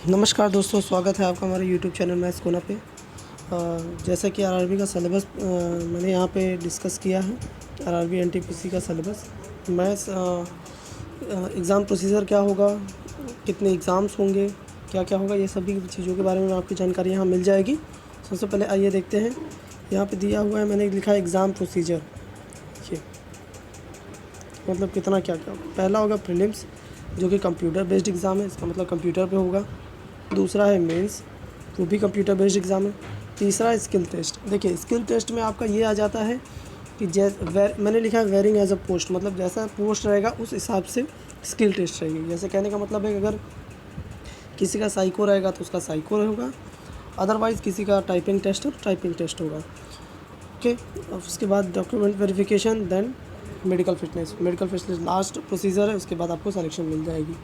नमस्कार दोस्तों, स्वागत है आपका हमारे यूट्यूब चैनल मैथ्स कोना पे। जैसा कि आरआरबी का सिलेबस मैंने यहाँ पे डिस्कस किया है। आरआरबी एनटीपीसी का सिलेबस मैथ्स एग्ज़ाम प्रोसीजर क्या होगा, कितने एग्ज़ाम्स होंगे, क्या क्या होगा, ये सभी चीज़ों के बारे में आपकी जानकारी यहाँ मिल जाएगी। सबसे पहले आइए देखते हैं। यहाँ पे दिया हुआ है, मैंने लिखा है एग्ज़ाम प्रोसीजर। ये मतलब कितना क्या क्या होगा। पहला होगा प्रीलिम्स, जो कि कंप्यूटर बेस्ड एग्ज़ाम है, इसका मतलब कंप्यूटर पे होगा। दूसरा है मेंस, वो भी कंप्यूटर बेस्ड एग्ज़ाम है। तीसरा है स्किल टेस्ट। देखिए, स्किल टेस्ट में आपका ये आ जाता है कि मैंने लिखा है वेरिंग एज अ पोस्ट, मतलब जैसा पोस्ट रहेगा उस हिसाब से स्किल टेस्ट रहेगी। जैसे कहने का मतलब है कि अगर किसी का साइको रहेगा तो उसका साइको होगा, अदरवाइज़ किसी का टाइपिंग टेस्ट है तो टाइपिंग टेस्ट होगा। ओके, उसके बाद document verification, then medical fitness last procedure है। उसके बाद आपको सिलेक्शन मिल जाएगी।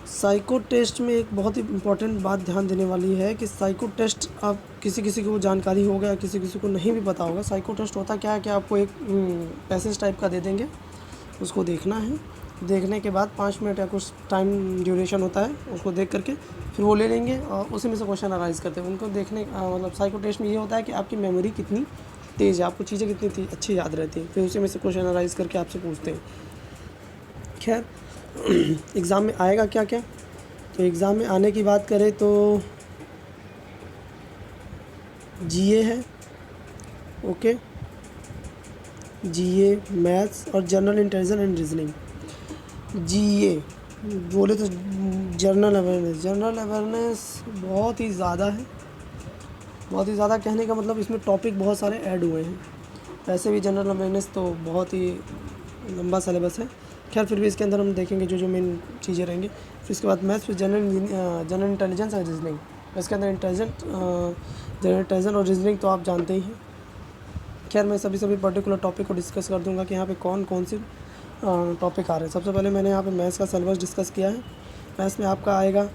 साइको टेस्ट में एक बहुत ही इम्पॉर्टेंट बात ध्यान देने वाली है कि साइको टेस्ट आप किसी को जानकारी होगा या किसी को नहीं भी पता होगा। साइको टेस्ट होता क्या है कि आपको एक पैसेज टाइप का दे देंगे, उसको देखना है। देखने के बाद 5 मिनट या कुछ टाइम ड्यूरेशन होता है, उसको देख करके फिर वो ले लेंगे और उसी में से क्वेश्चन अराइज करते हैं। उनको देखने मतलब साइको टेस्ट में ये होता है कि आपकी मेमोरी कितनी तेज़ है, आपको चीज़ें कितनी अच्छी याद रहती हैं, फिर उसी में से क्वेश्चन अराइज करके आपसे पूछते हैं। खैर, एग्ज़ाम में आएगा क्या क्या, तो एग्ज़ाम में आने की बात करें तो जीए है, ओके, जीए, मैथ्स और जनरल इंटेलिजेंस एंड रीजनिंग। जीए बोले तो जनरल अवेयरनेस बहुत ही ज़्यादा है, बहुत ही ज़्यादा। कहने का मतलब इसमें टॉपिक बहुत सारे ऐड हुए हैं। वैसे भी जनरल अवेयरनेस तो बहुत ही लंबा सिलेबस है। खैर, फिर भी इसके अंदर हम देखेंगे जो मेन चीज़ें रहेंगी। फिर इसके बाद मैथ्स, फिर जनरल इंटेलिजेंस और रीजनिंग। इसके अंदर जनरल इंटेलिजेंस और रीजनिंग तो आप जानते ही हैं। खैर, मैं सभी पर्टिकुलर टॉपिक को डिस्कस कर दूंगा कि यहाँ पे कौन कौन से टॉपिक आ रहे हैं। सबसे पहले मैंने यहाँ पे मैथ्स का सिलेबस डिस्कस किया है। मैथ्स में आपका आएगा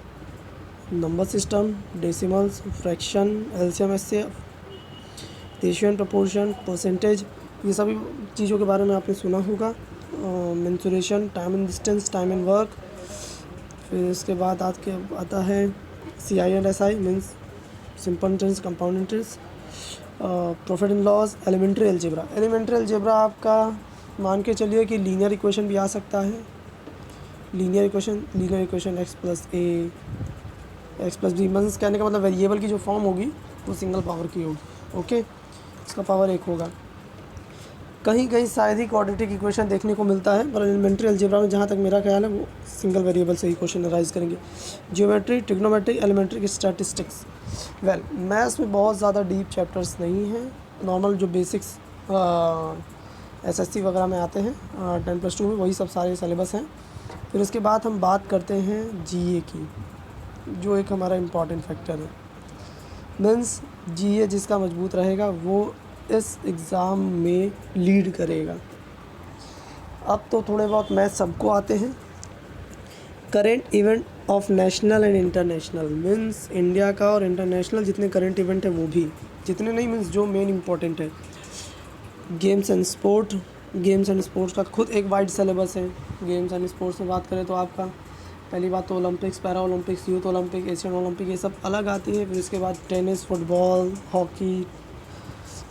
number system, decimals, fraction, LCM, HCF, ratio and proportion, percentage, ये सभी चीज़ों के बारे में आपने सुना होगा। Mensuration, time and distance, time and work. फिर इसके बाद आता है CI and SI, means simple interest, compound interest, profit and loss, elementary algebra आपका मान के चलिए कि लीनियर इक्वेशन भी आ सकता है। लीनियर इक्वेशन x+b, मीन्स कहने का मतलब वेरिएबल की जो फॉर्म होगी वो सिंगल पावर की होगी। ओके, इसका पावर 1 होगा। कहीं शायद ही क्वाड्रेटिक इक्वेशन देखने को मिलता है, पर एलिमेंट्री अलजेब्रा में जहाँ तक मेरा ख्याल है वो सिंगल वेरिएबल से ही क्वेश्चन अराइज करेंगे। Geometry, trigonometry, elementary statistics. Well, maths में बहुत ज़्यादा डीप चैप्टर्स नहीं हैं, नॉर्मल जो बेसिक्स SSC वगैरह में आते हैं 10+2 में, वही सब सारे सिलेबस हैं। फिर उसके बाद हम बात करते हैं GA की, जो एक हमारा इम्पॉर्टेंट फैक्टर है। मीन्स GA जिसका मजबूत रहेगा वो इस एग्ज़ाम में लीड करेगा। अब तो थोड़े बहुत मैथ सबको आते हैं। Current event of national and international, means India का और इंटरनेशनल जितने करेंट इवेंट है वो भी, जितने नहीं मीन्स जो मेन इम्पॉर्टेंट है। गेम्स एंड स्पोर्ट्स का खुद एक वाइड सिलेबस है। गेम्स एंड स्पोर्ट्स में बात करें तो आपका पहली बात तो Olympics, para Olympics, youth Olympic, Asian Olympic, ये सब अलग आती है। फिर इसके बाद टेनिस, फुटबॉल, हॉकी,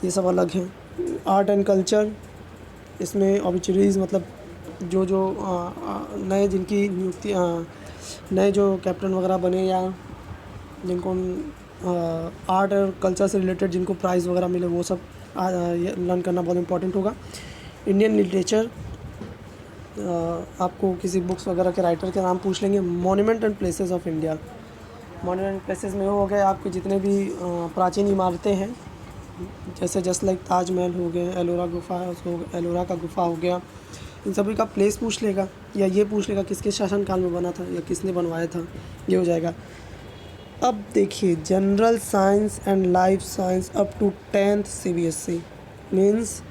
ये सब अलग हैं। आर्ट एंड कल्चर, इसमें ऑब्चुरीज़ मतलब जो नए जिनकी नियुक्ति नए जो कैप्टन वगैरह बने या जिनको आर्ट और कल्चर से रिलेटेड जिनको प्राइज़ वगैरह मिले, वो सब लर्न करना बहुत इंपॉर्टेंट होगा। इंडियन लिटरेचर, आपको किसी बुक्स वगैरह के राइटर के नाम पूछ लेंगे। Monument and places of India, monument places में हो गए आपके जितने भी प्राचीन इमारतें हैं, जैसे जस्ट लाइक ताजमहल हो गए, एलोरा का गुफा हो गया, इन सभी का प्लेस पूछ लेगा, या ये पूछ लेगा किसके शासनकाल में बना था या किसने बनवाया था, ये हो जाएगा। अब देखिए, general science and life science up to 10th CBSE, means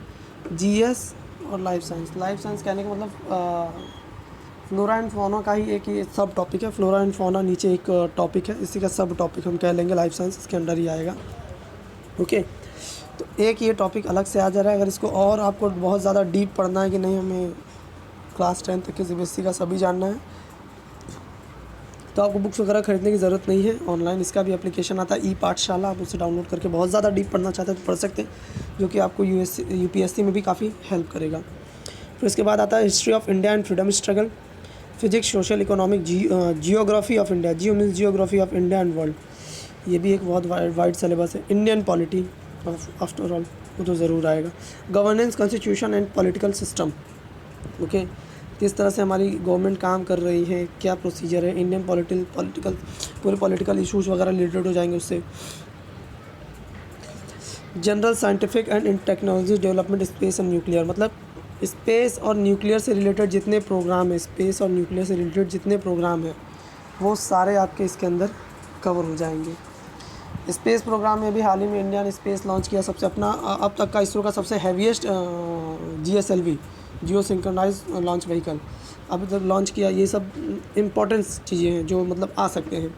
GS और लाइफ साइंस कहने का मतलब फ्लोरा एंड फौना का ही एक ये सब टॉपिक है। फ्लोरा एंड फौना नीचे एक टॉपिक है, इसी का सब टॉपिक हम कह लेंगे लाइफ साइंस, इसके अंडर ही आएगा। ओके, तो एक ये टॉपिक अलग से आ जा रहा है। अगर इसको और आपको बहुत ज़्यादा डीप पढ़ना है कि नहीं, हमें क्लास 10 तक के CBSE का सभी जानना है, तो आपको बुक्स वगैरह खरीदने की ज़रूरत नहीं है, ऑनलाइन इसका भी एप्लीकेशन आता है, ई पाठशाला, आप उसे डाउनलोड करके बहुत ज़्यादा डीप पढ़ना चाहते हैं तो पढ़ सकते हैं, जो कि आपको यूपीएससी में भी काफ़ी हेल्प करेगा। फिर इसके बाद आता है history of India and freedom struggle, physics, social, economic, geography of India, Jio means geography of India and world, ये भी एक बहुत वाइड सिलेबस है। इंडियन पॉलिटी आफ्टर ऑल वो तो ज़रूर आएगा। Governance, constitution and political system, okay, किस तरह से हमारी गवर्नमेंट काम कर रही है, क्या प्रोसीजर है, इंडियन पॉलिटिकल पूरे पॉलिटिकल इशूज़ वगैरह रिलेटेड हो जाएंगे उससे। General scientific and technology development, space and nuclear, मतलब स्पेस और न्यूक्लियर से रिलेटेड जितने प्रोग्राम है, स्पेस और न्यूक्लियर से रिलेटेड जितने प्रोग्राम हैं वो सारे आपके इसके अंदर कवर हो जाएंगे। स्पेस प्रोग्राम में भी हाल ही में इंडिया ने स्पेस लॉन्च किया, सबसे अपना अब तक का इसरो का सबसे हैवीएस्ट GSLV, जियो सिंक्रोनाइज लॉन्च व्हीकल अभी तक लॉन्च किया। ये सब इम्पोर्टेंस चीज़ें हैं जो मतलब आ सकते हैं,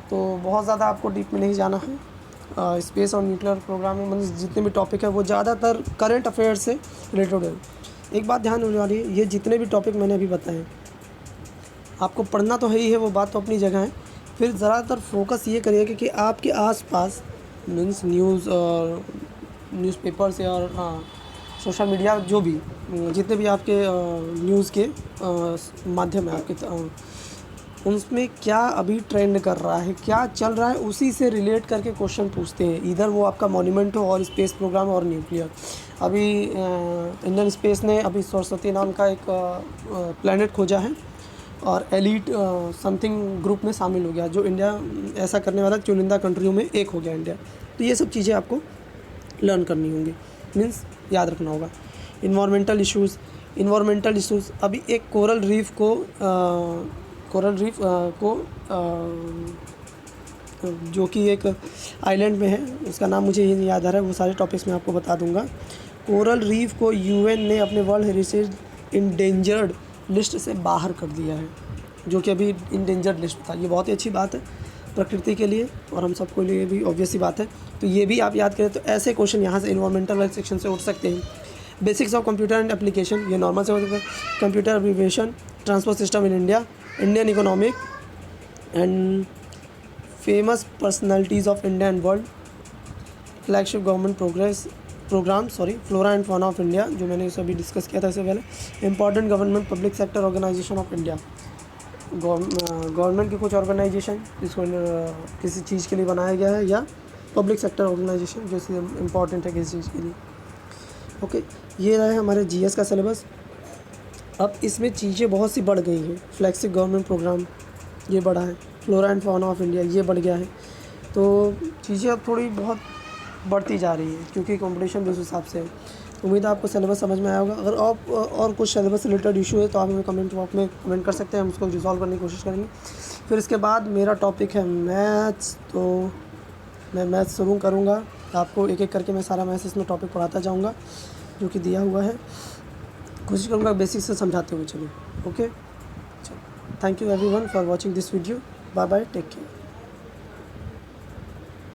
तो बहुत ज़्यादा आपको डीप में नहीं जाना है। स्पेस और न्यूक्लियर प्रोग्राम में मतलब जितने भी टॉपिक है वो ज़्यादातर करंट अफेयर से रिलेटेड है। एक बात ध्यान देने वाली है, ये जितने भी टॉपिक मैंने अभी बताए आपको पढ़ना तो है ही है, वो बात तो अपनी जगह है, फिर ज़्यादातर फोकस ये करिए कि आपके आसपास मीन्स न्यूज़ और न्यूज़पेपर्स और सोशल मीडिया जो भी जितने भी आपके न्यूज़ के माध्यम है आपके, उनमें क्या अभी ट्रेंड कर रहा है, क्या चल रहा है, उसी से रिलेट करके क्वेश्चन पूछते हैं। इधर वो आपका मॉन्यूमेंट हो और स्पेस प्रोग्राम और न्यूक्लियर। अभी इंडियन स्पेस ने अभी सरस्वती नाम का एक प्लैनेट खोजा है और एलीट समथिंग ग्रुप में शामिल हो गया, जो इंडिया ऐसा करने वाला चुनिंदा कंट्रियों में एक हो गया इंडिया। तो ये सब चीज़ें आपको लर्न करनी होंगी, मीन्स याद रखना होगा। इन्वायरमेंटल इशूज़ अभी एक कोरल रीफ को जो कि एक आइलैंड में है, उसका नाम मुझे ये नहीं याद आ रहा है, वो सारे टॉपिक्स मैं आपको बता दूंगा। कोरल रीफ को UN ने अपने वर्ल्ड हेरिटेज इंडेंजर्ड लिस्ट से बाहर कर दिया है, जो कि अभी इंडेंजर्ड लिस्ट था। ये बहुत ही अच्छी बात है प्रकृति के लिए और हम सबको लिए भी ऑब्वियस सी बात है, तो ये भी आप याद करें। तो ऐसे क्वेश्चन यहाँ से इन्वायरमेंटल वाले सेक्शन से उठ सकते हैं। Basics of computer and application, ये नॉर्मल से हो सकता है। Computer application, transport system in India, Indian economic and famous personalities of India and world, flagship government program flora and fauna of India, जो मैंने इसे अभी डिस्कस किया था इससे पहले। Important government public sector organisation of India, government के कुछ ऑर्गेनाइजेशन जिसको किसी चीज़ के लिए बनाया गया है, या पब्लिक सेक्टर ऑर्गेनाइजेशन जो इम्पॉर्टेंट है किसी चीज़ के लिए। ओके, ये रहा है हमारे GS का सिलेबस। अब इसमें चीज़ें बहुत सी बढ़ गई हैं। फ्लैगशिप गवर्नमेंट प्रोग्राम ये बढ़ा है, flora and fauna of India ये बढ़ गया है, तो चीज़ें अब थोड़ी बहुत बढ़ती जा रही है क्योंकि कंपटीशन भी उस हिसाब से है। उम्मीद है आपको सिलेबस समझ में आया होगा। अगर आप और कुछ सिलेबस रिलेटेड इशू है तो आप हमें कमेंट बॉक्स में कमेंट कर सकते हैं, हम उसको रिजॉल्व करने की कोशिश करेंगे। फिर इसके बाद मेरा टॉपिक है मैथ्स, तो मैं मैथ्स शुरू करूँगा, आपको एक एक करके मैं सारा मैथ्स इसमें टॉपिक पढ़ाता जाऊँगा जो कि दिया हुआ है। कोशिश करूँगा बेसिक से समझाते हुए चलूँ। ओके, चलो, thank you everyone for watching this video. Bye bye, take care.